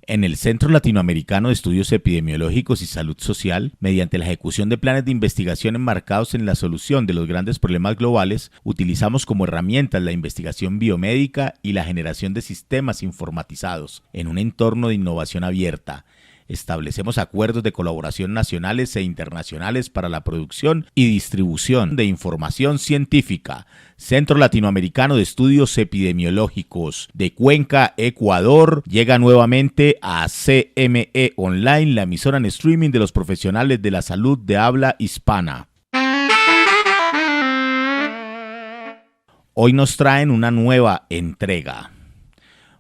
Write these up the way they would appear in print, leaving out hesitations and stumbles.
En el Centro Latinoamericano de Estudios Epidemiológicos y Salud Social, mediante la ejecución de planes de investigación enmarcados en la solución de los grandes problemas globales, utilizamos como herramientas la investigación biomédica y la generación de sistemas informatizados en un entorno de innovación abierta. Establecemos acuerdos de colaboración nacionales e internacionales para la producción y distribución de información científica. Centro Latinoamericano de Estudios Epidemiológicos de Cuenca, Ecuador, llega nuevamente a CME Online, la emisora en streaming de los profesionales de la salud de habla hispana. Hoy nos traen una nueva entrega.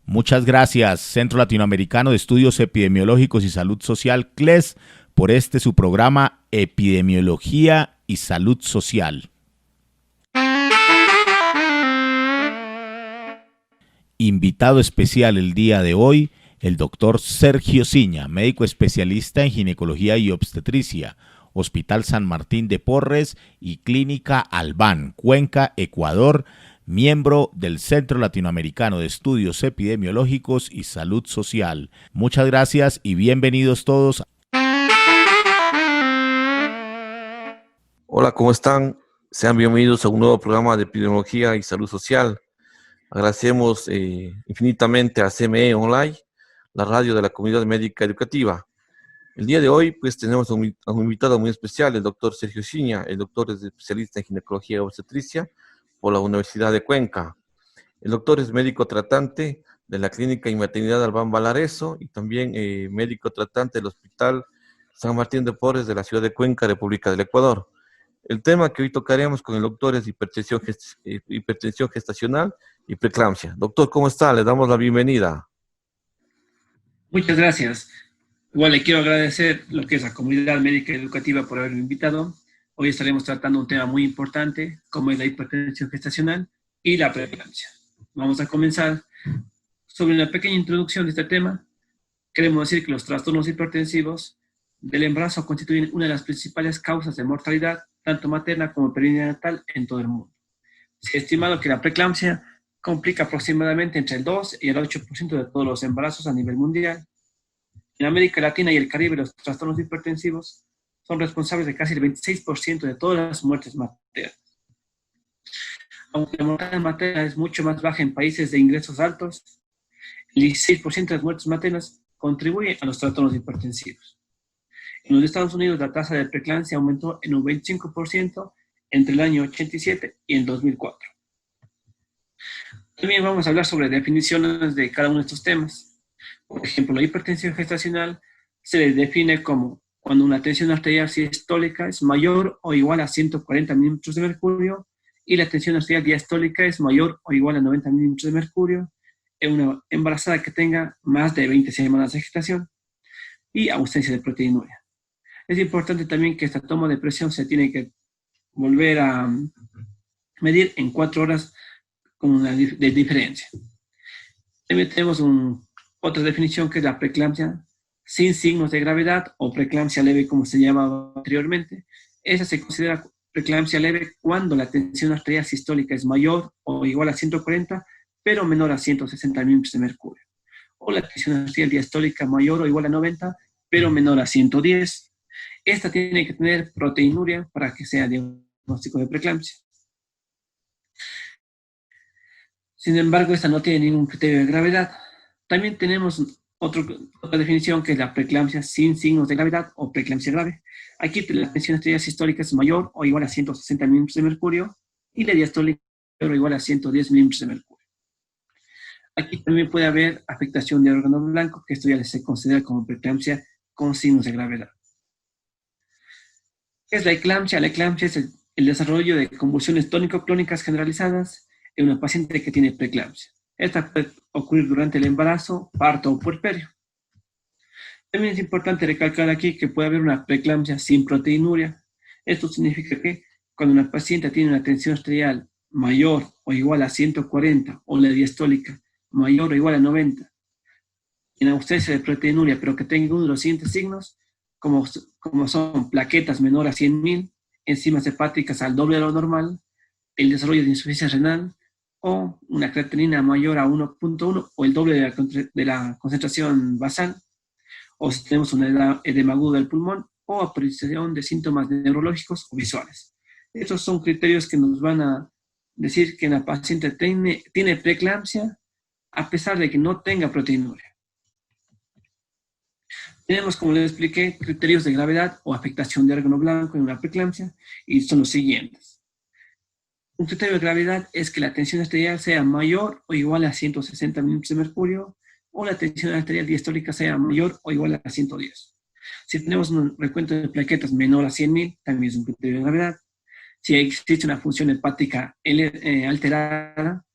Muchas gracias, Centro Latinoamericano de Estudios Epidemiológicos y Salud Social, CLES, por su programa Epidemiología y Salud Social. Invitado especial el día de hoy, el doctor Sergio Ciña, médico especialista en ginecología y obstetricia, Hospital San Martín de Porres y Clínica Albán, Cuenca, Ecuador, miembro del Centro Latinoamericano de Estudios Epidemiológicos y Salud Social. Muchas gracias y bienvenidos todos. Hola, ¿cómo están? Sean bienvenidos a un nuevo programa de Epidemiología y Salud Social. Agradecemos infinitamente a CME Online, la radio de la comunidad médica educativa. El día de hoy, pues, tenemos a un invitado muy especial, el doctor Sergio Ciña. El doctor es especialista en ginecología y obstetricia por la Universidad de Cuenca. El doctor es médico tratante de la Clínica y Maternidad Albán Valareso y también médico tratante del Hospital San Martín de Porres de la ciudad de Cuenca, República del Ecuador. El tema que hoy tocaremos con el doctor es hipertensión gestacional y preeclampsia. Doctor, ¿cómo está? Le damos la bienvenida. Muchas gracias. Igual le quiero agradecer lo que es la comunidad médica educativa por haberme invitado. Hoy estaremos tratando un tema muy importante, como es la hipertensión gestacional y la preeclampsia. Vamos a comenzar sobre una pequeña introducción de este tema. Queremos decir que los trastornos hipertensivos del embarazo constituyen una de las principales causas de mortalidad, tanto materna como perinatal, en todo el mundo. Se ha estimado que la preeclampsia complica aproximadamente entre el 2 y el 8% de todos los embarazos a nivel mundial. En América Latina y el Caribe, los trastornos hipertensivos son responsables de casi el 26% de todas las muertes maternas. Aunque la mortalidad materna es mucho más baja en países de ingresos altos, el 16% de las muertes maternas contribuye a los trastornos hipertensivos. En los Estados Unidos, la tasa de preeclampsia aumentó en un 25% entre el año 87 y el 2004. También vamos a hablar sobre definiciones de cada uno de estos temas. Por ejemplo, la hipertensión gestacional se le define como cuando una tensión arterial sistólica es mayor o igual a 140 milímetros de mercurio y la tensión arterial diastólica es mayor o igual a 90 milímetros de mercurio en una embarazada que tenga más de 20 semanas de gestación y ausencia de proteinuria. Es importante también que esta toma de presión se tiene que volver a medir en 4 horas con una de diferencia. También tenemos otra definición que es la preeclampsia sin signos de gravedad o preeclampsia leve, como se llamaba anteriormente. Esa se considera preeclampsia leve cuando la tensión arterial sistólica es mayor o igual a 140, pero menor a 160 milímetros de mercurio. O la tensión arterial diastólica mayor o igual a 90, pero menor a 110. Esta tiene que tener proteinuria para que sea diagnóstico de preeclampsia. Sin embargo, esta no tiene ningún criterio de gravedad. También tenemos otra definición que es la preeclampsia sin signos de gravedad o preeclampsia grave. Aquí la tensión arterial sistólica es mayor o igual a 160 milímetros de mercurio y la diastólica mayor o igual a 110 milímetros de mercurio. Aquí también puede haber afectación de órgano blanco, que esto ya se considera como preeclampsia con signos de gravedad. ¿Qué es la eclampsia? La eclampsia es el desarrollo de convulsiones tónico-clónicas generalizadas en una paciente que tiene preeclampsia. Esta puede ocurrir durante el embarazo, parto o puerperio. También es importante recalcar aquí que puede haber una preeclampsia sin proteinuria. Esto significa que cuando una paciente tiene una tensión arterial mayor o igual a 140 o la diastólica mayor o igual a 90, en ausencia de proteinuria, pero que tenga uno de los siguientes signos, como son plaquetas menor a 100.000, enzimas hepáticas al doble de lo normal, el desarrollo de insuficiencia renal o una creatinina mayor a 1.1 o el doble de la concentración basal, o si tenemos un edema agudo del pulmón, o aparición de síntomas neurológicos o visuales. Estos son criterios que nos van a decir que la paciente tiene preeclampsia a pesar de que no tenga proteinuria. Tenemos, como les expliqué, criterios de gravedad o afectación de órgano blanco en una preeclampsia, y son los siguientes. Un criterio de gravedad es que la tensión arterial sea mayor o igual a 160 milímetros de mercurio, o la tensión arterial diastólica sea mayor o igual a 110. Si tenemos un recuento de plaquetas menor a 100.000, también es un criterio de gravedad. Si existe una función hepática alterada,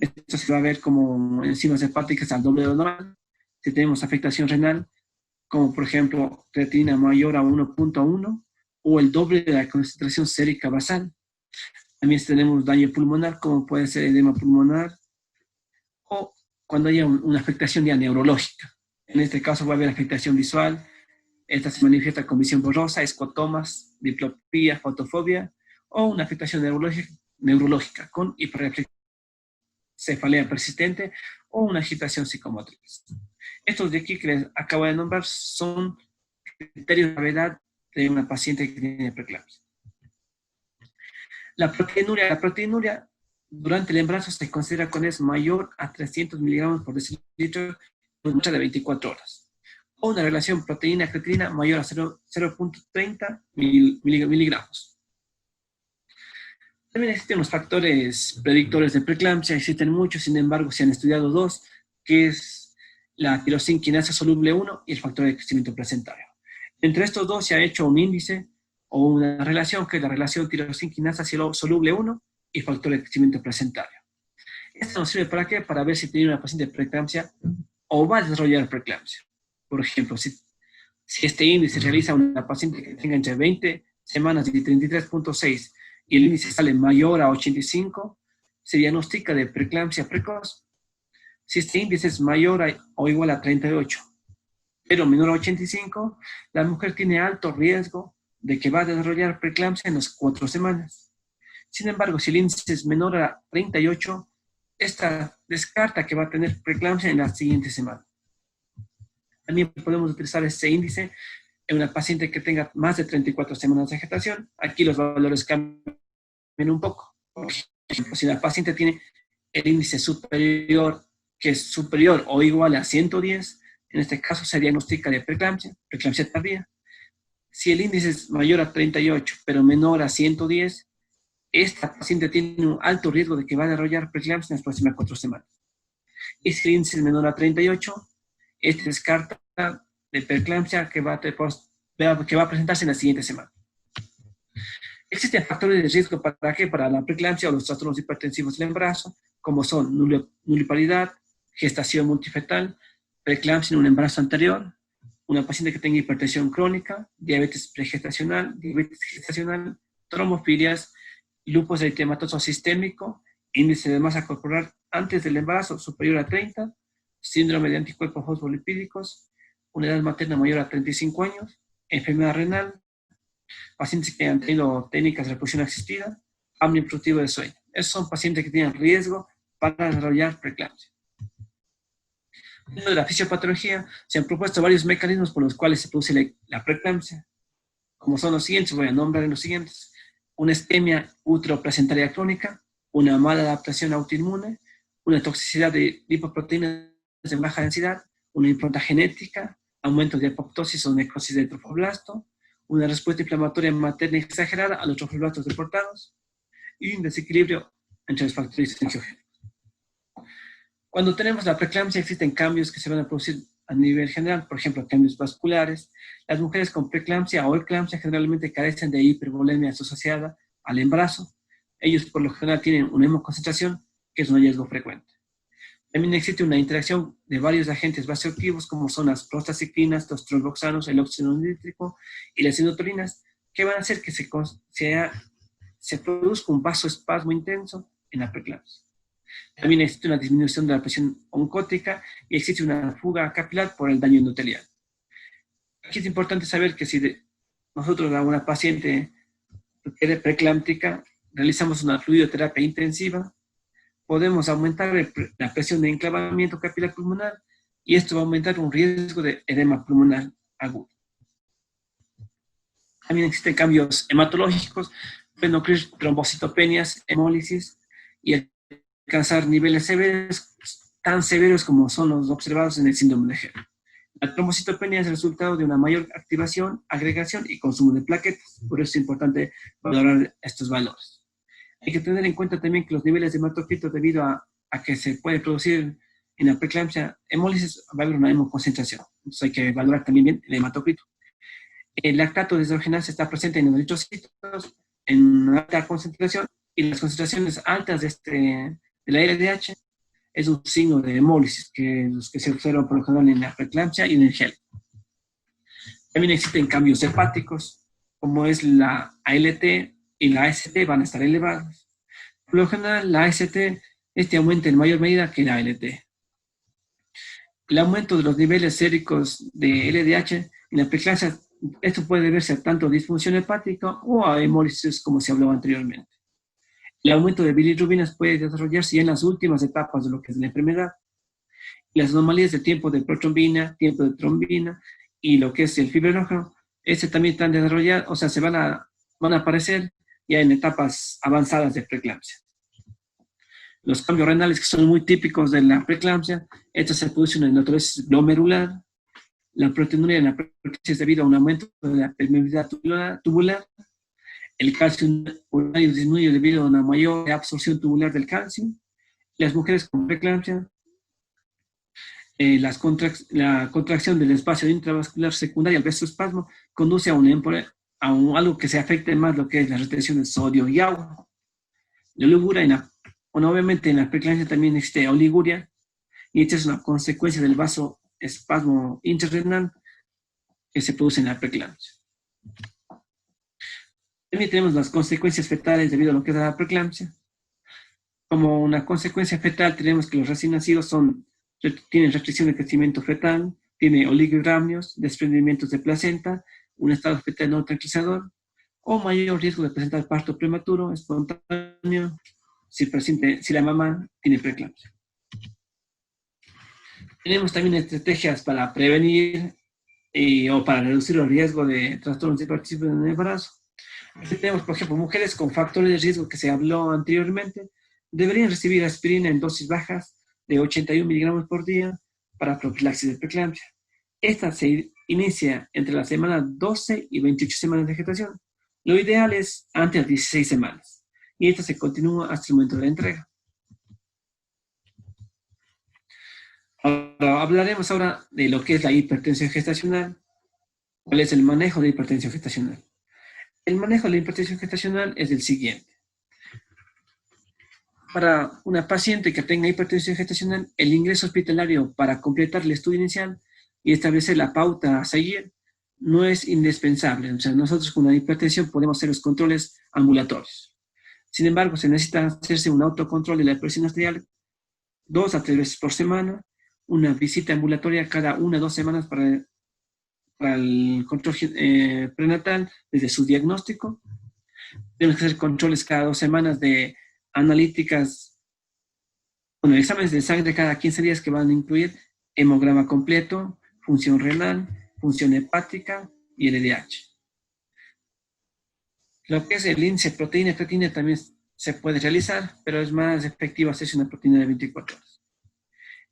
esto se va a ver como enzimas hepáticas al doble de lo normal. Si tenemos afectación renal, como por ejemplo creatinina mayor a 1.1 o el doble de la concentración sérica basal. También tenemos daño pulmonar, como puede ser edema pulmonar, o cuando haya una afectación ya neurológica. En este caso va a haber afectación visual. Esta se manifiesta con visión borrosa, escotomas, diplopía, fotofobia, o una afectación neurológica con hiperreflexia, cefalea persistente o una agitación psicomotriz. Estos de aquí que les acabo de nombrar son criterios de gravedad de una paciente que tiene preeclampsia. La proteinuria durante el embarazo se considera cuando es mayor a 300 miligramos por decilitro en muestra de 24 horas. O una relación proteína-creatinina mayor a 0.30 miligramos. También existen los factores predictores de preeclampsia, existen muchos, sin embargo se han estudiado dos, que es la tirosinquinasa soluble 1 y el factor de crecimiento placentario. Entre estos dos se ha hecho un índice o una relación, que es la relación tirosinquinasa soluble 1 y factor de crecimiento placentario. Esto nos sirve ¿para qué? Para ver si tiene una paciente preeclampsia o va a desarrollar preeclampsia. Por ejemplo, si este índice realiza una paciente que tenga entre 20 semanas y 33.6 y el índice sale mayor a 85, se diagnostica de preeclampsia precoz. Si este índice es mayor o igual a 38, pero menor a 85, la mujer tiene alto riesgo de que va a desarrollar preeclampsia en las 4 semanas. Sin embargo, si el índice es menor a 38, esta descarta que va a tener preeclampsia en la siguiente semana. También podemos utilizar este índice en una paciente que tenga más de 34 semanas de gestación. Aquí los valores cambian un poco. Por ejemplo, si la paciente tiene el índice superior, que es superior o igual a 110, en este caso se diagnostica de preeclampsia tardía. Si el índice es mayor a 38, pero menor a 110, esta paciente tiene un alto riesgo de que va a desarrollar preeclampsia en las próximas 4 semanas. Y si el índice es menor a 38, este descarta de preeclampsia que va a presentarse en la siguiente semana. Existen factores de riesgo ¿para qué? Para la preeclampsia o los trastornos hipertensivos del embarazo, como son nuliparidad, gestación multifetal, preeclampsia en un embarazo anterior, una paciente que tenga hipertensión crónica, diabetes pregestacional, diabetes gestacional, trombofilias, lupus eritematoso sistémico, índice de masa corporal antes del embarazo superior a 30, síndrome de anticuerpos fosfolipídicos, una edad materna mayor a 35 años, enfermedad renal, pacientes que han tenido técnicas de reproducción asistida, hambre improductivo de sueño. Esos son pacientes que tienen riesgo para desarrollar preeclampsia. Dentro de la fisiopatología se han propuesto varios mecanismos por los cuales se produce la preeclampsia, como son los siguientes, voy a nombrar los siguientes: una isquemia uteroplacentaria crónica, una mala adaptación autoinmune, una toxicidad de lipoproteínas de baja densidad, una impronta genética, aumento de apoptosis o necrosis del trofoblasto, una respuesta inflamatoria materna exagerada a los trofoblastos deportados y un desequilibrio entre los factores exógenos. Cuando tenemos la preeclampsia existen cambios que se van a producir a nivel general, por ejemplo, cambios vasculares. Las mujeres con preeclampsia o eclampsia generalmente carecen de hipervolemia asociada al embarazo. Ellos por lo general tienen una hemoconcentración, que es un hallazgo frecuente. También existe una interacción de varios agentes vasoactivos, como son las prostaciclinas, los tromboxanos, el óxido nítrico y las sinotorinas, que van a hacer que se produzca un vasoespasmo intenso en la preeclampsia. También existe una disminución de la presión oncótica y existe una fuga capilar por el daño endotelial. Aquí es importante saber que si nosotros a una paciente preeclámptica realizamos una fluidoterapia intensiva, podemos aumentar la presión de enclavamiento capilar pulmonar y esto va a aumentar un riesgo de edema pulmonar agudo. También existen cambios hematológicos, pueden ocurrir trombocitopenias, hemólisis y alcanzar niveles severos, tan severos como son los observados en el síndrome de Hell. La trombocitopenia es el resultado de una mayor activación, agregación y consumo de plaquetas. Por eso es importante valorar estos valores. Hay que tener en cuenta también que los niveles de hematocrito, debido a que se puede producir en la preeclampsia hemólisis, va a haber una hemoconcentración. Entonces hay que valorar también bien el hematocrito. El lactato deshidrogenasa está presente en los eritrocitos en alta concentración y las concentraciones altas de la LDH es un signo de hemólisis, que los que se observan por lo general en la preeclampsia y en el gel. También existen cambios hepáticos, como es la ALT y la AST van a estar elevados. Por lo general, la AST aumenta en mayor medida que la ALT. El aumento de los niveles séricos de LDH en la preeclampsia, esto puede deberse a tanto disfunción hepática o a hemólisis, como se habló anteriormente. El aumento de bilirrubinas puede desarrollarse ya en las últimas etapas de lo que es la enfermedad. Las anomalías de tiempo de protrombina, tiempo de trombina y lo que es el fibrinógeno, también están desarrollados, o sea, van a aparecer ya en etapas avanzadas de preeclampsia. Los cambios renales que son muy típicos de la preeclampsia, esto se produce una endotelitis glomerular, la proteinuria en la preeclampsia es debido a un aumento de la permeabilidad tubular, el calcio urinario disminuye debido a una mayor absorción tubular del calcio, las mujeres con preeclampsia, la contracción del espacio intravascular secundaria al vasoespasmo conduce a algo que se afecte más lo que es la retención de sodio y agua. La oliguria, obviamente en la preeclampsia también existe oliguria, y esta es una consecuencia del vasoespasmo intrarrenal que se produce en la preeclampsia. También tenemos las consecuencias fetales debido a lo que es la preeclampsia. Como una consecuencia fetal tenemos que los recién nacidos tienen restricción de crecimiento fetal, tienen oligoramios, desprendimientos de placenta, un estado fetal no tranquilizador, o mayor riesgo de presentar parto prematuro, espontáneo, si la mamá tiene preeclampsia. Tenemos también estrategias para prevenir o para reducir el riesgo de trastornos de participación en el embarazo. Aquí tenemos, por ejemplo, mujeres con factores de riesgo que se habló anteriormente, deberían recibir aspirina en dosis bajas de 81 miligramos por día para profilaxis de preeclampsia. Esta se inicia entre las semanas 12 y 28 semanas de gestación. Lo ideal es antes de 16 semanas. Y esta se continúa hasta el momento de la entrega. Ahora, hablaremos ahora de lo que es la hipertensión gestacional. ¿Cuál es el manejo de hipertensión gestacional? El manejo de la hipertensión gestacional es el siguiente. Para una paciente que tenga hipertensión gestacional, el ingreso hospitalario para completar el estudio inicial y establecer la pauta a seguir no es indispensable. O sea, nosotros con la hipertensión podemos hacer los controles ambulatorios. Sin embargo, se necesita hacerse un autocontrol de la presión arterial 2 a 3 veces por semana, una visita ambulatoria cada 1 a 2 semanas para el control prenatal desde su diagnóstico. Tenemos que hacer controles cada 2 semanas de analíticas, exámenes de sangre cada 15 días que van a incluir hemograma completo, función renal, función hepática y el LDH. Lo que es el índice proteína-creatinina también se puede realizar, pero es más efectivo hacerse una proteína de 24 horas.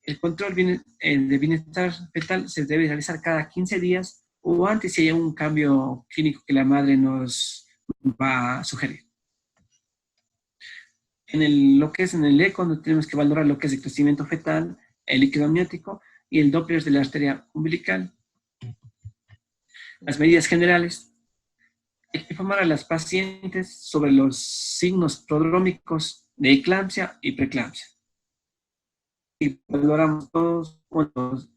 El control de bienestar fetal se debe realizar cada 15 días o antes si hay un cambio clínico que la madre nos va a sugerir. Lo que es en el eco, tenemos que valorar lo que es el crecimiento fetal, el líquido amniótico y el Doppler de la arteria umbilical. Las medidas generales. Hay que informar a las pacientes sobre los signos prodrómicos de eclampsia y preeclampsia. Y valoramos todos,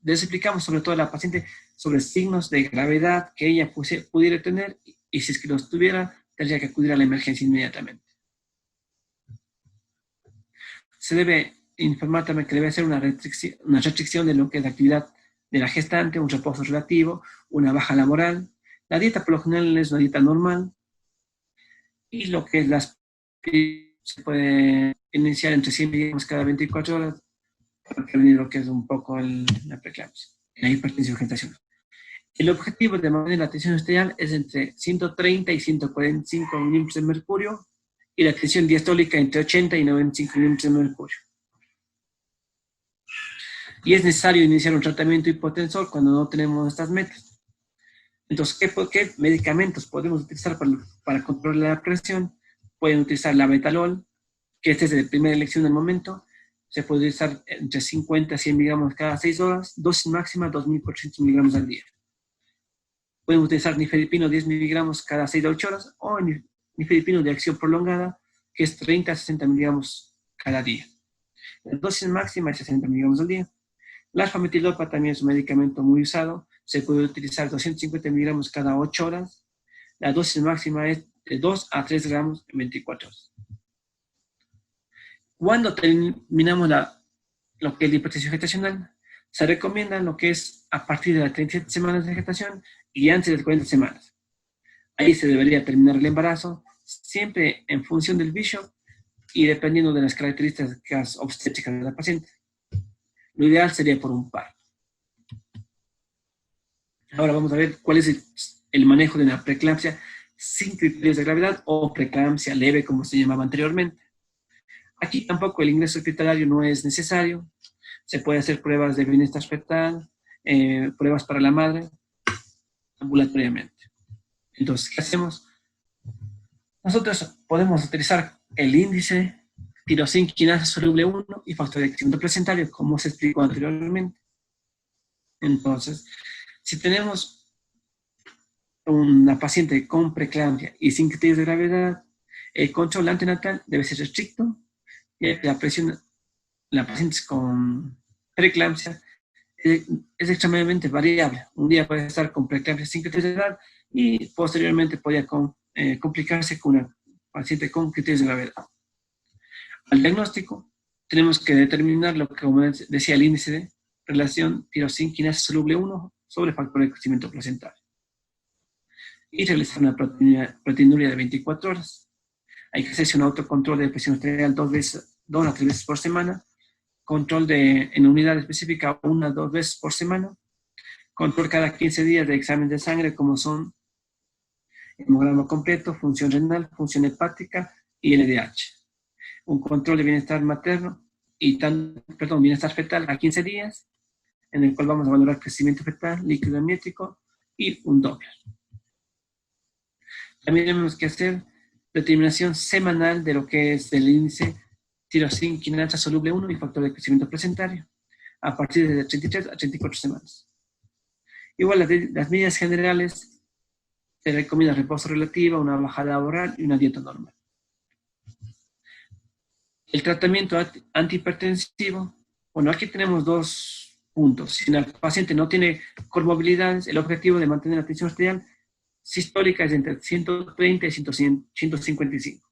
les explicamos sobre todo a la paciente sobre signos de gravedad que ella pudiera tener y si es que los tuviera, tendría que acudir a la emergencia inmediatamente. Se debe informar también que debe hacer una restricción de lo que es la actividad de la gestante, un reposo relativo, una baja laboral. La dieta por lo general es una dieta normal. Y lo que es la aspirina se puede iniciar entre 100 miligramos cada 24 horas para prevenir lo que es un poco la preeclampsia, la hipertensión gestacional. El objetivo de mantener la tensión arterial es entre 130 y 145 milímetros de mercurio y la tensión diastólica entre 80 y 95 milímetros de mercurio. Y es necesario iniciar un tratamiento hipotensor cuando no tenemos estas metas. Entonces, ¿qué medicamentos podemos utilizar para controlar la presión? Pueden utilizar la betalol, que este es de primera elección del momento. Se puede utilizar entre 50 a 100 miligramos cada 6 horas, dosis máxima 2.400 miligramos al día. Pueden utilizar nifedipino 10 miligramos cada 6 a 8 horas o nifedipino de acción prolongada, que es 30 a 60 miligramos cada día. La dosis máxima es 60 miligramos al día. La alfametilopa también es un medicamento muy usado. Se puede utilizar 250 miligramos cada 8 horas. La dosis máxima es de 2 a 3 gramos en 24 horas. Cuando terminamos lo que es la hipertensión gestacional, se recomienda lo que es a partir de las 37 semanas de gestación y antes de las 40 semanas. Ahí se debería terminar el embarazo, siempre en función del Bishop y dependiendo de las características obstétricas de la paciente. Lo ideal sería por un par. Ahora vamos a ver cuál es el manejo de una preeclampsia sin criterios de gravedad o preeclampsia leve, como se llamaba anteriormente. Aquí tampoco el ingreso hospitalario no es necesario. Se puede hacer pruebas de bienestar fetal, pruebas para la madre, ambulatoriamente. Entonces, ¿qué hacemos? Nosotros podemos utilizar el índice tirosina quinasa soluble 1 y factor de crecimiento placentario, como se explicó anteriormente. Entonces, si tenemos una paciente con preeclampsia y sin criterios de gravedad, el control antenatal debe ser estricto, y la presión, la paciente con preeclampsia es extremadamente variable. Un día puede estar con preeclampsia sin criterios de gravedad y posteriormente podría complicarse con una paciente con criterios de gravedad. Al diagnóstico, tenemos que determinar lo que, como decía, el índice de relación tirosina quinasa soluble 1 sobre factor de crecimiento placentario. Y realizar una proteinuria de 24 horas. Hay que hacerse un autocontrol de presión arterial 2 a 3 veces por semana, control en unidad específica 1 a 2 veces por semana, control cada 15 días de examen de sangre como son hemograma completo, función renal, función hepática y LDH. Un control de bienestar materno bienestar fetal a 15 días, en el cual vamos a valorar crecimiento fetal, líquido amniótico y un Doppler. También tenemos que hacer determinación semanal de lo que es el índice tirosina quinasa soluble 1 y factor de crecimiento placentario, a partir de 33 a 34 semanas. Igual las medidas generales, se recomienda reposo relativo, una bajada oral y una dieta normal. El tratamiento antihipertensivo, bueno, aquí tenemos 2 puntos. Si el paciente no tiene comorbilidades, el objetivo de mantener la tensión arterial sistólica es entre 130 y 155.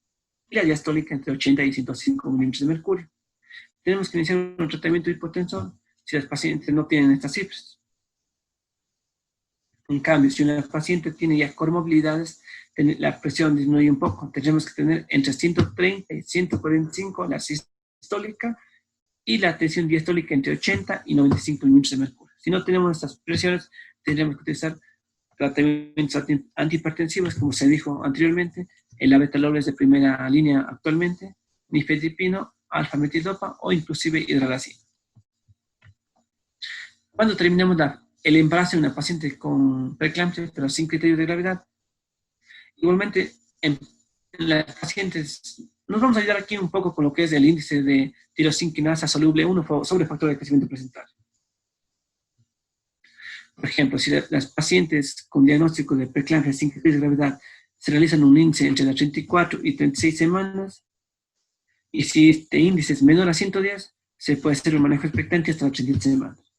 Y la diastólica entre 80 y 105 milímetros de mercurio. Tenemos que iniciar un tratamiento hipotensor si los pacientes no tienen estas cifras. En cambio, si una paciente tiene ya comorbilidades, la presión disminuye un poco. Tendremos que tener entre 130 y 145 la sistólica y la tensión diastólica entre 80 y 95 milímetros de mercurio. Si no tenemos estas presiones, tendremos que utilizar tratamientos antihipertensivos, como se dijo anteriormente. El abetalol es de primera línea actualmente, nifedipino, alfametidopa o inclusive hidralazina. Cuando terminamos el embarazo de una paciente con preeclampsia, pero sin criterios de gravedad, igualmente en las pacientes, nos vamos a ayudar aquí un poco con lo que es el índice de tirosina quinasa soluble 1 sobre factor de crecimiento placentario. Por ejemplo, si las pacientes con diagnóstico de preeclampsia sin criterios de gravedad se realizan un índice entre las 34 y 36 semanas, y si este índice es menor a 110, se puede hacer un manejo expectante hasta las 37 semanas.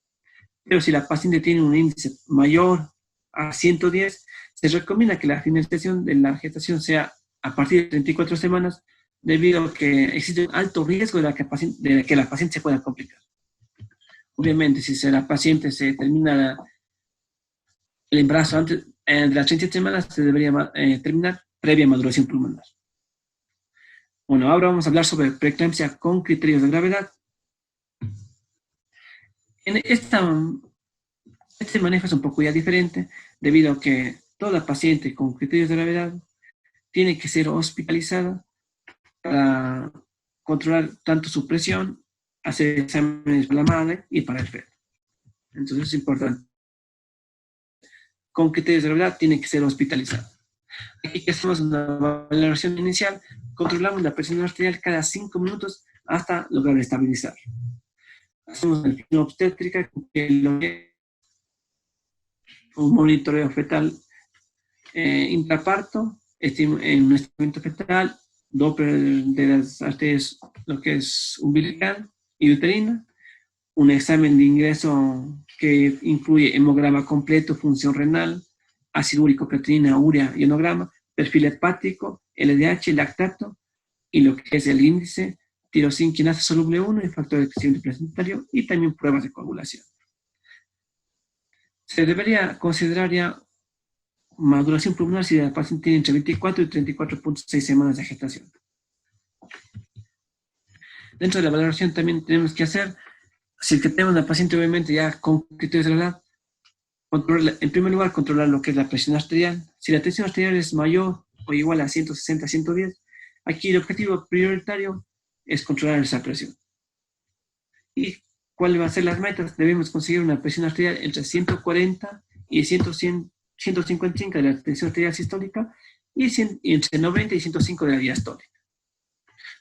Pero si la paciente tiene un índice mayor a 110, se recomienda que la finalización de la gestación sea a partir de 34 semanas, debido a que existe un alto riesgo de que la paciente se pueda complicar. Obviamente, si la paciente se termina el embarazo antes de las 37 semanas, se debería terminar previa maduración pulmonar. Bueno, ahora vamos a hablar sobre preeclampsia con criterios de gravedad. Este manejo es un poco ya diferente, debido a que toda paciente con criterios de gravedad tiene que ser hospitalizada para controlar tanto su presión, hacer exámenes para la madre y para el feto. Entonces es importante. Con criterios de gravedad tiene que ser hospitalizado. Aquí que hacemos una valoración inicial, controlamos la presión arterial cada 5 minutos hasta lograr estabilizar. Hacemos el filo obstétrica, un monitoreo fetal intraparto, en un estimamiento fetal, Doppler de las arterias, lo que es umbilical y uterina, un examen de ingreso que incluye hemograma completo, función renal, ácido úrico, creatinina, urea, ionograma, perfil hepático, LDH, lactato, y lo que es el índice, tirosinquinasa soluble 1 y factor de crecimiento placentario, y también pruebas de coagulación. Se debería considerar ya maduración pulmonar si la paciente tiene entre 24 y 34.6 semanas de gestación. Dentro de la valoración también tenemos que hacer, si el que tenemos una paciente obviamente ya con criterios de gravedad, en primer lugar controlar lo que es la presión arterial. Si la tensión arterial es mayor o igual a 160-110, aquí el objetivo prioritario es controlar esa presión. ¿Y cuáles van a ser las metas? Debemos conseguir una presión arterial entre 140 y 155 de la tensión arterial sistólica y entre 90 y 105 de la diastólica.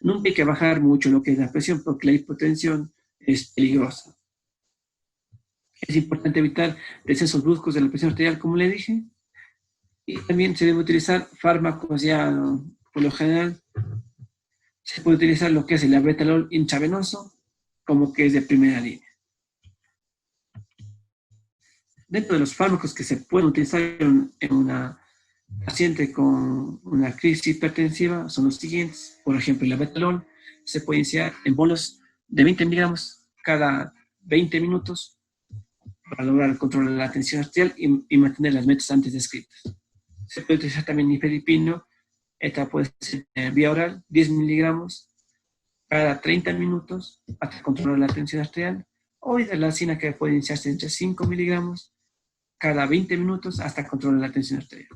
Nunca hay que bajar mucho lo que es la presión porque la hipotensión es peligrosa. Es importante evitar descensos bruscos de la presión arterial, como le dije. Y también se debe utilizar fármacos ya, por lo general, se puede utilizar lo que es el labetalol intravenoso, como que es de primera línea. Dentro de los fármacos que se pueden utilizar en una paciente con una crisis hipertensiva son los siguientes. Por ejemplo, el labetalol se puede iniciar en bolos de 20 miligramos cada 20 minutos para lograr el control de la tensión arterial y mantener las metas antes descritas. Se puede utilizar también nifedipino, esta puede ser vía oral, 10 miligramos cada 30 minutos hasta controlar la tensión arterial, o hidralazina que puede iniciarse entre 5 miligramos cada 20 minutos hasta controlar la tensión arterial.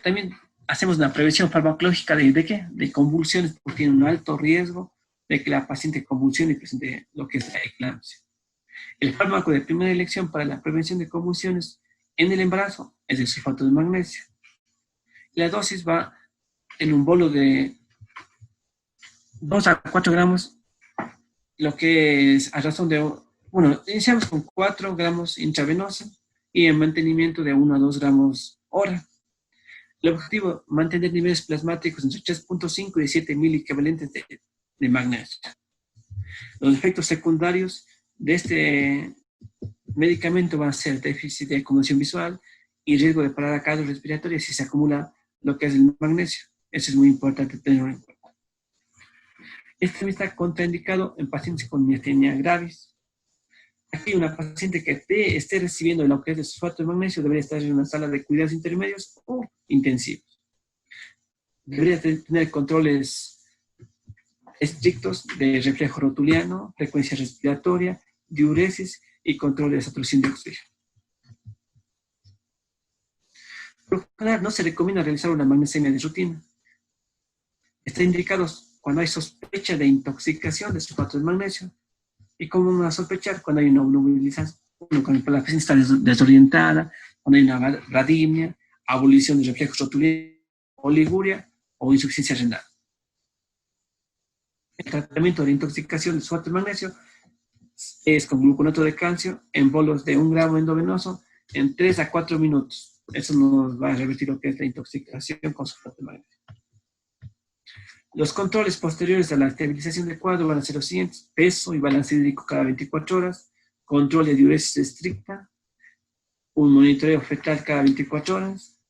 También hacemos una prevención farmacológica ¿de qué? De convulsiones, porque tiene un alto riesgo de que la paciente convulsione y presente lo que es la eclampsia. El fármaco de primera elección para la prevención de convulsiones en el embarazo es el sulfato de magnesio. La dosis va en un bolo de 2 a 4 gramos, lo que es a razón de, bueno, iniciamos con 4 gramos intravenosa y en mantenimiento de 1 a 2 gramos hora. El objetivo, mantener niveles plasmáticos entre 3.5 y 7 miliequivalentes de magnesio. Los efectos secundarios de este medicamento van a ser déficit de acumulación visual y riesgo de parada cardiorrespiratoria si se acumula lo que es el magnesio. Eso es muy importante tenerlo en cuenta. Este está contraindicado en pacientes con miastenia gravis. Aquí una paciente que esté recibiendo lo que es el sulfato de magnesio debería estar en una sala de cuidados intermedios o intensivos. Debería tener controles estrictos de reflejo rotuliano, frecuencia respiratoria, diuresis y control de saturación de oxígeno. Por lo general no se recomienda realizar una magnesemia de rutina. Está indicado cuando hay sospecha de intoxicación de sulfato de magnesio y cómo va a sospechar cuando hay una obnubilización, cuando la paciente está desorientada, cuando hay una radimia, abolición de reflejos rotulianos, oliguria o insuficiencia renal. El tratamiento de intoxicación de sulfato de magnesio es con gluconato de calcio en bolos de 1 gramo endovenoso en 3 a 4 minutos. Eso nos va a revertir lo que es la intoxicación con sulfato de magnesio. Los controles posteriores a la estabilización del cuadro van a ser los siguientes: peso y balance hídrico cada 24 horas, control de diuresis estricta, un monitoreo fetal cada 24 horas,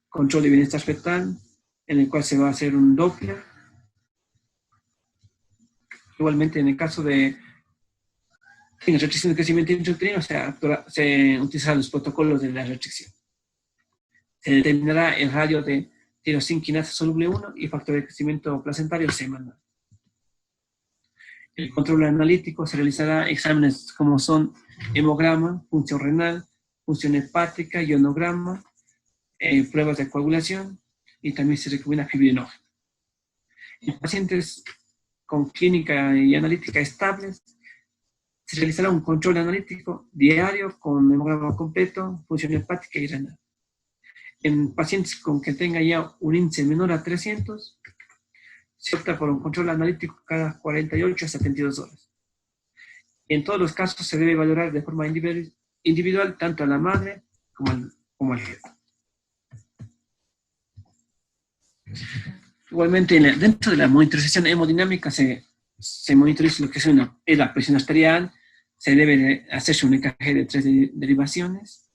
control de bienestar fetal, en el cual se va a hacer un Doppler. Igualmente, en el caso de restricción de crecimiento intrauterino, se utilizarán los protocolos de la restricción. Se determinará el radio de tirosinquinasa soluble 1 y factor de crecimiento placentario semanal. El control analítico se realizará exámenes como son hemograma, función renal, función hepática, ionograma, pruebas de coagulación y también se recomienda fibrinógeno. En pacientes con clínica y analítica estables, se realizará un control analítico diario con hemograma completo, función hepática y renal. En pacientes con que tenga ya un índice menor a 300, se opta por un control analítico cada 48 a 72 horas. En todos los casos se debe valorar de forma individual tanto a la madre como al feto. Igualmente, dentro de la monitorización hemodinámica se monitoriza lo que es la presión arterial, se debe hacerse un EKG de 3 derivaciones,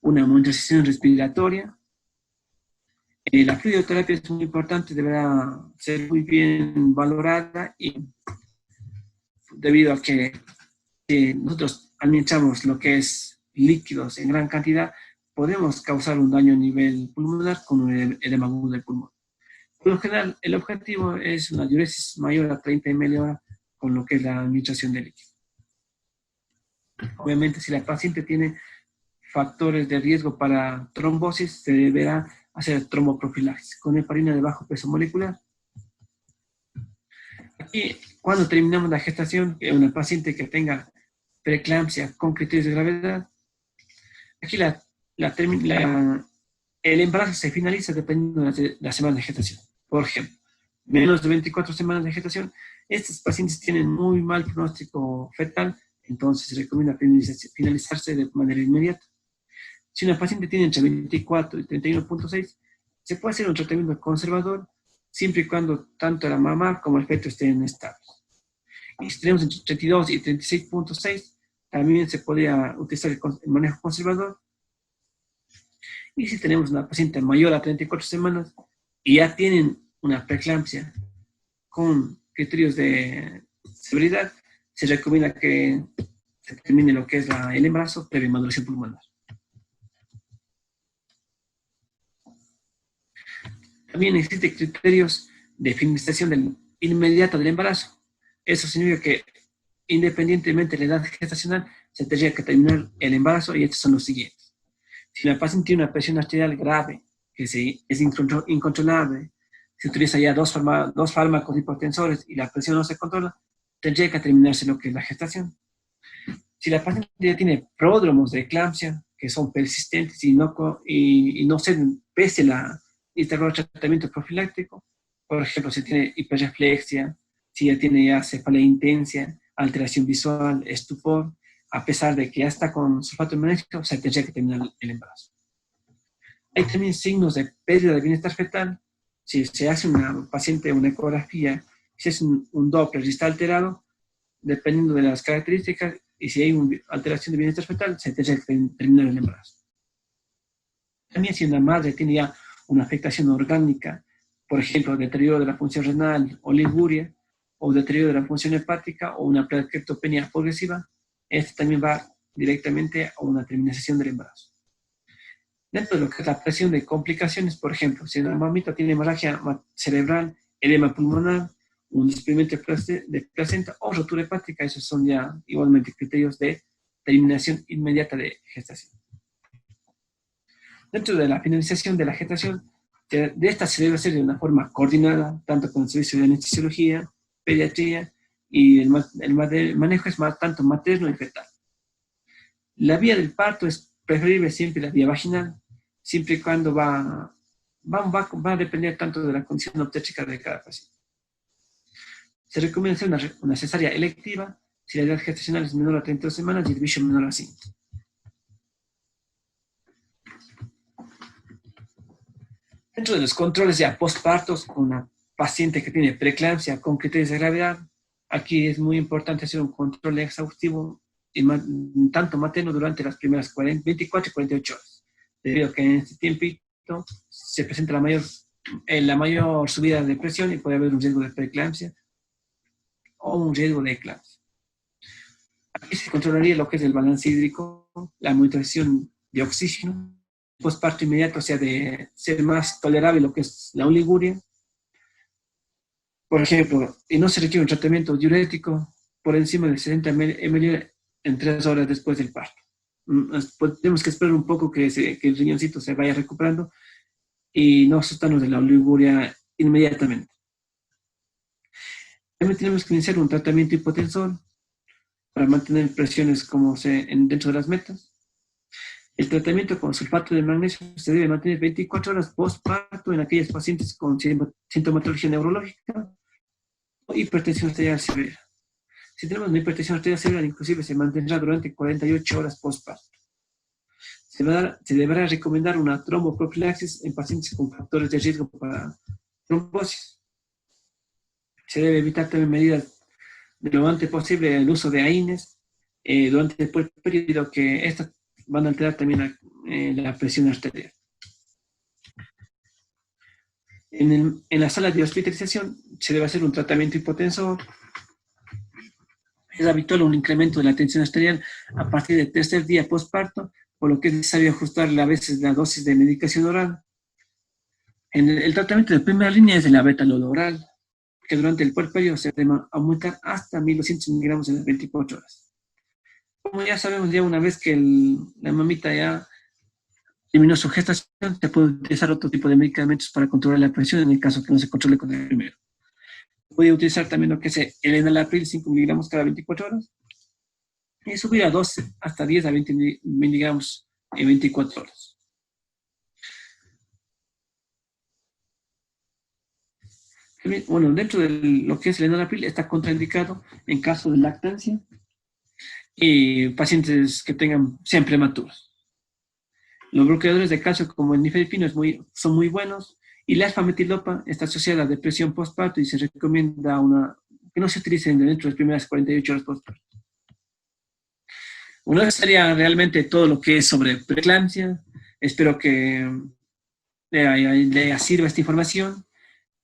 una monitorización respiratoria. La fluidoterapia es muy importante, deberá ser muy bien valorada y debido a que nosotros administramos lo que es líquidos en gran cantidad, podemos causar un daño a nivel pulmonar con un edema agudo del pulmón. Por lo general, el objetivo es una diuresis mayor a 30 ml con lo que es la administración de líquido. Obviamente, si la paciente tiene factores de riesgo para trombosis, se deberá hacer tromboprofilaxis con heparina de bajo peso molecular. Aquí, cuando terminamos la gestación, una paciente que tenga preeclampsia con criterios de gravedad, aquí el embarazo se finaliza dependiendo de la semana de gestación. Por ejemplo, menos de 24 semanas de gestación, estos pacientes tienen muy mal pronóstico fetal, entonces se recomienda finalizarse de manera inmediata. Si una paciente tiene entre 24 y 31.6, se puede hacer un tratamiento conservador siempre y cuando tanto la mamá como el feto estén estables. Y si tenemos entre 32 y 36.6, también se podría utilizar el manejo conservador. Y si tenemos una paciente mayor a 34 semanas y ya tienen una preeclampsia con criterios de severidad, se recomienda que se termine lo que es el embarazo previa maduración pulmonar. También existen criterios de finalización inmediata del embarazo. Eso significa que independientemente de la edad gestacional, se tendría que terminar el embarazo y estos son los siguientes. Si la paciente tiene una presión arterial grave, que es incontrolable, se utiliza ya dos fármacos hipertensores y la presión no se controla, tendría que terminarse lo que es la gestación. Si la paciente ya tiene pródromos de eclampsia, que son persistentes y no ceden pese a instaurar tratamiento profiláctico, por ejemplo, si tiene hiperreflexia, si ya tiene cefalea intensa, alteración visual, estupor, a pesar de que ya está con sulfato de magnesio, se tendría que terminar el embarazo. Hay también signos de pérdida de bienestar fetal. Si se hace una paciente una ecografía, si es un Doppler y está alterado, dependiendo de las características, y si hay una alteración de bienestar fetal, se tendría que terminar el embarazo. También si una madre tiene ya una afectación orgánica, por ejemplo, deterioro de la función renal, oliguria, o deterioro de la función hepática, o una plaquetopenia progresiva, esto también va directamente a una terminación del embarazo. Dentro de lo que es la presión de complicaciones, por ejemplo, si una mamita tiene hemorragia cerebral, edema pulmonar, un desprendimiento de placenta o rotura hepática, esos son ya igualmente criterios de terminación inmediata de gestación. Dentro de la finalización de la gestación, de esta se debe hacer de una forma coordinada, tanto con el servicio de anestesiología, pediatría, y el manejo es tanto materno y fetal. La vía del parto es preferible siempre la vía vaginal, siempre y cuando va a depender tanto de la condición obstétrica de cada paciente. Se recomienda hacer una cesárea electiva si la edad gestacional es menor a 32 semanas y el bicho menor a 5. Dentro de los controles ya postpartos, con una paciente que tiene preeclampsia con criterios de gravedad, aquí es muy importante hacer un control exhaustivo, tanto materno durante las primeras 24 y 48 horas, debido a que en este tiempito se presenta la mayor subida de presión y puede haber un riesgo de preeclampsia o un riesgo de eclampsia. Aquí se controlaría lo que es el balance hídrico, la monitorización de oxígeno posparto inmediato, o sea, de ser más tolerable lo que es la oliguria. Por ejemplo, y no se requiere un tratamiento diurético por encima de 60 ml en 3 horas después del parto. Pues tenemos que esperar un poco que el riñoncito se vaya recuperando y no asustarnos de la oliguria inmediatamente. También tenemos que iniciar un tratamiento hipotensor para mantener presiones dentro de las metas. El tratamiento con sulfato de magnesio se debe mantener 24 horas postparto en aquellas pacientes con sintomatología neurológica o hipertensión arterial severa. Si tenemos una hipertensión arterial severa, inclusive se mantendrá durante 48 horas postparto. Se deberá recomendar una tromboprofilaxis en pacientes con factores de riesgo para trombosis. Se debe evitar también medidas de lo antes posible el uso de AINES durante el periodo, que estas van a alterar también la presión arterial. En la sala de hospitalización se debe hacer un tratamiento hipotensor. Es habitual un incremento de la tensión arterial a partir del tercer día postparto, por lo que es necesario ajustarle a veces la dosis de medicación oral. El tratamiento de primera línea es de la betalol oral, que durante el puerperio se debe aumentar hasta 1200 miligramos en las 24 horas. Como ya sabemos, ya una vez que la mamita ya terminó su gestación, se puede utilizar otro tipo de medicamentos para controlar la presión en el caso que no se controle con el primero. Puede utilizar también lo que es el enalapril, 5 miligramos cada 24 horas, y subir a 12 hasta 10 a 20 miligramos en 24 horas. Bueno, dentro de lo que es el enalapril está contraindicado en caso de lactancia y pacientes que sean prematuros. Los bloqueadores de calcio como el nifedipino son muy buenos, y la alfa-metilopa está asociada a la depresión postparto y se recomienda que no se utilicen dentro de las primeras 48 horas postparto. Bueno, eso sería realmente todo lo que es sobre preeclampsia. Espero que le sirva esta información.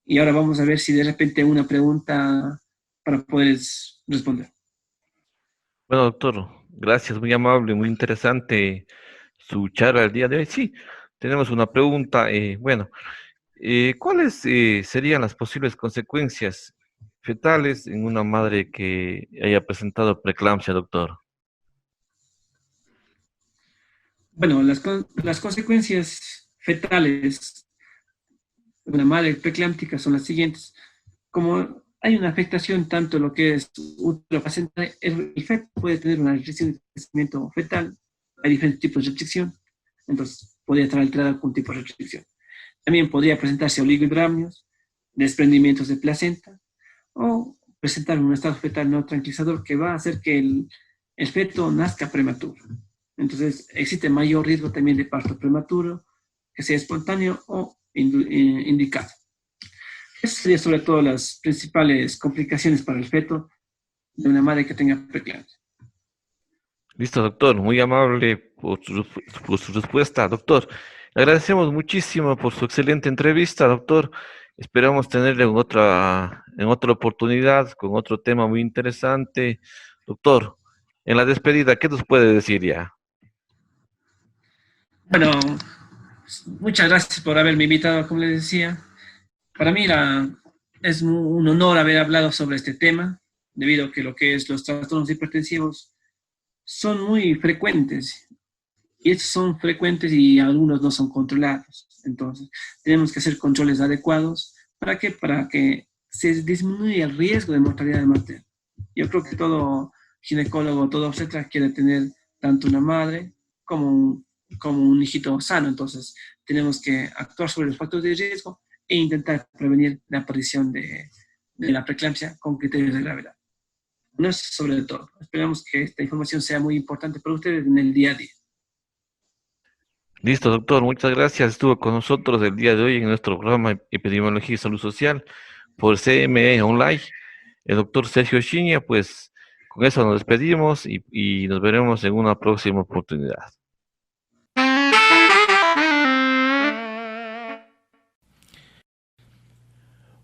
Y ahora vamos a ver si de repente una pregunta para poder responder. Bueno, doctor, gracias, muy amable, muy interesante su charla el día de hoy. Sí, tenemos una pregunta. ¿Cuáles serían las posibles consecuencias fetales en una madre que haya presentado preeclampsia, doctor? Bueno, las consecuencias fetales de una madre preeclámptica son las siguientes. Como hay una afectación tanto lo que es útero placentario, el feto puede tener una restricción de crecimiento fetal. Hay diferentes tipos de restricción, entonces podría estar alterada algún tipo de restricción. También podría presentarse oligohidramnios, desprendimientos de placenta, o presentar un estado fetal no tranquilizador que va a hacer que el feto nazca prematuro. Entonces existe mayor riesgo también de parto prematuro, que sea espontáneo o indicado. Esas serían sobre todo las principales complicaciones para el feto de una madre que tenga preeclampsia. Listo, doctor, muy amable por su respuesta, doctor. Le agradecemos muchísimo por su excelente entrevista, doctor. Esperamos tenerle en otra oportunidad con otro tema muy interesante. Doctor, en la despedida, ¿qué nos puede decir ya? Bueno, muchas gracias por haberme invitado, como les decía. Para mí es un honor haber hablado sobre este tema, debido a que lo que es los trastornos hipertensivos son muy frecuentes, y estos son frecuentes y algunos no son controlados. Entonces, tenemos que hacer controles adecuados. ¿Para qué? Para que se disminuya el riesgo de mortalidad materna. Yo creo que todo ginecólogo, todo obstetra quiere tener tanto una madre como un hijito sano. Entonces, tenemos que actuar sobre los factores de riesgo e intentar prevenir la aparición de la preeclampsia con criterios de gravedad. No es sobre todo. Esperamos que esta información sea muy importante para ustedes en el día a día. Listo, doctor, muchas gracias. Estuvo con nosotros el día de hoy en nuestro programa Epidemiología y Salud Social por CME Online. El doctor Sergio Chiña, pues con eso nos despedimos y nos veremos en una próxima oportunidad.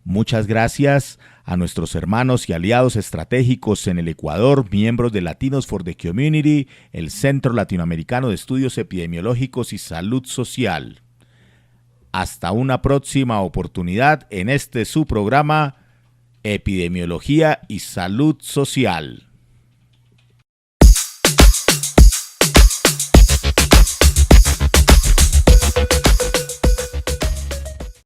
Muchas gracias a nuestros hermanos y aliados estratégicos en el Ecuador, miembros de Latinos for the Community, el Centro Latinoamericano de Estudios Epidemiológicos y Salud Social. Hasta una próxima oportunidad en su programa Epidemiología y Salud Social.